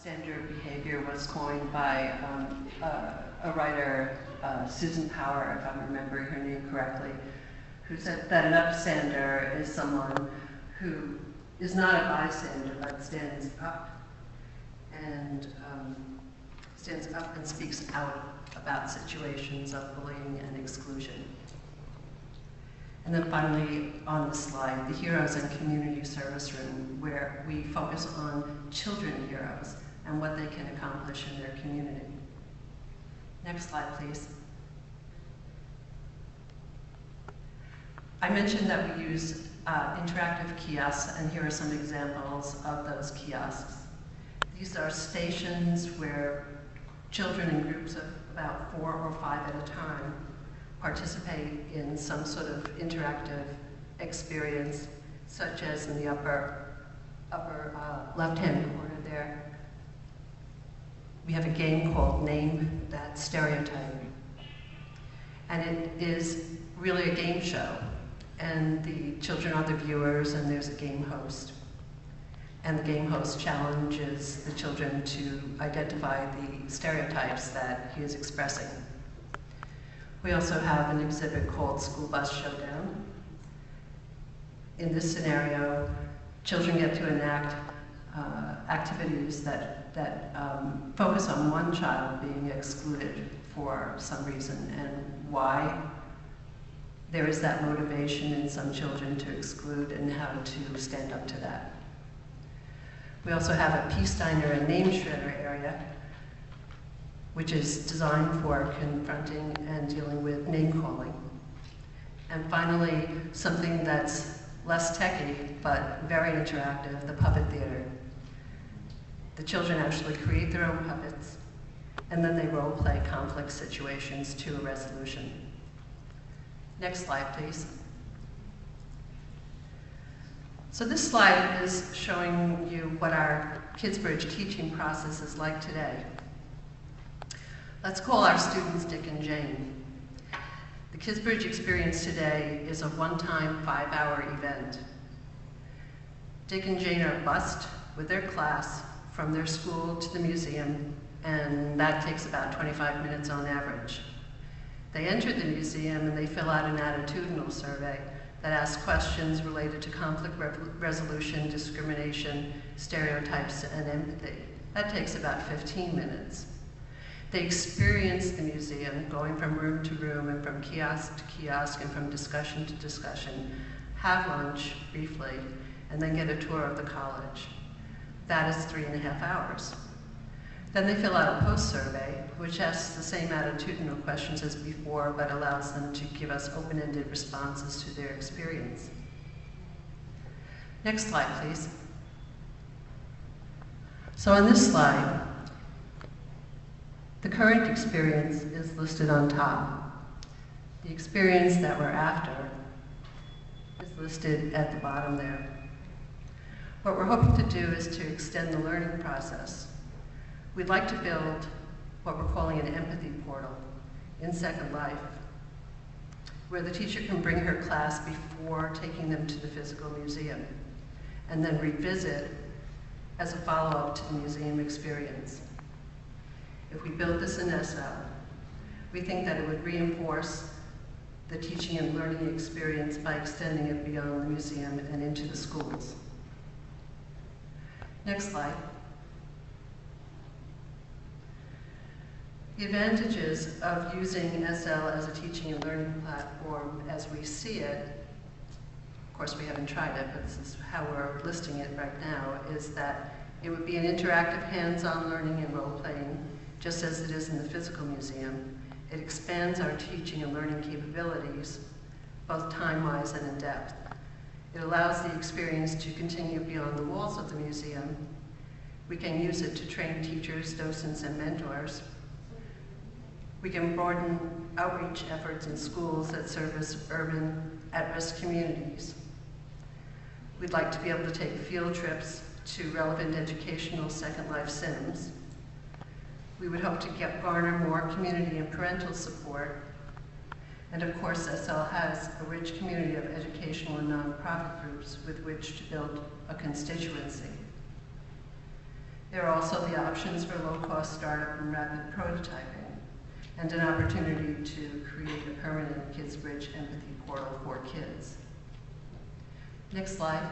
substandard behavior was coined by a writer, Susan Power, if I'm remembering her name correctly, who said that an upstander is someone who is not a bystander but stands up and speaks out about situations of bullying and exclusion. And then finally, on the slide, the Heroes and Community Service Room, where we focus on children heroes and what they can accomplish in their community. Next slide, please. I mentioned that we use interactive kiosks, and here are some examples of those kiosks. These are stations where children in groups of about 4 or 5 at a time participate in some sort of interactive experience, such as in the upper left-hand corner there. We have a game called Name That Stereotype. And it is really a game show. And the children are the viewers, and there's a game host. And the game host challenges the children to identify the stereotypes that he is expressing. We also have an exhibit called School Bus Showdown. In this scenario, children get to enact activities that focus on one child being excluded for some reason, and why there is that motivation in some children to exclude and how to stand up to that. We also have a Peace Diner and Name Shredder area, which is designed for confronting and dealing with name calling. And finally, something that's less techy, but very interactive, the puppet theater. The children actually create their own puppets, and then they role play conflict situations to a resolution. Next slide, please. So this slide is showing you what our Kidsbridge teaching process is like today. Let's call our students Dick and Jane. The Kidsbridge experience today is a one-time 5-hour event. Dick and Jane are bused with their class from their school to the museum, and that takes about 25 minutes on average. They enter the museum and they fill out an attitudinal survey that asks questions related to conflict resolution, discrimination, stereotypes, and empathy. That takes about 15 minutes. They experience the museum, going from room to room and from kiosk to kiosk and from discussion to discussion, have lunch briefly, and then get a tour of the college. That is 3.5 hours. Then they fill out a post-survey, which asks the same attitudinal questions as before, but allows them to give us open-ended responses to their experience. Next slide, please. So on this slide, the current experience is listed on top. The experience that we're after is listed at the bottom there. What we're hoping to do is to extend the learning process. We'd like to build what we're calling an empathy portal in Second Life, where the teacher can bring her class before taking them to the physical museum, and then revisit as a follow-up to the museum experience. If we build this in SL, we think that it would reinforce the teaching and learning experience by extending it beyond the museum and into the schools. Next slide. The advantages of using SL as a teaching and learning platform as we see it, of course we haven't tried it, but this is how we're listing it right now, is that it would be an interactive hands-on learning and role-playing, just as it is in the physical museum. It expands our teaching and learning capabilities, both time-wise and in depth. It allows the experience to continue beyond the walls of the museum. We can use it to train teachers, docents, and mentors. We can broaden outreach efforts in schools that service urban, at-risk communities. We'd like to be able to take field trips to relevant educational Second Life sims. We would hope to garner more community and parental support. And of course, SL has a rich community of educational and nonprofit groups with which to build a constituency. There are also the options for low-cost startup and rapid prototyping, and an opportunity to create a permanent Kidsbridge empathy portal for kids. Next slide.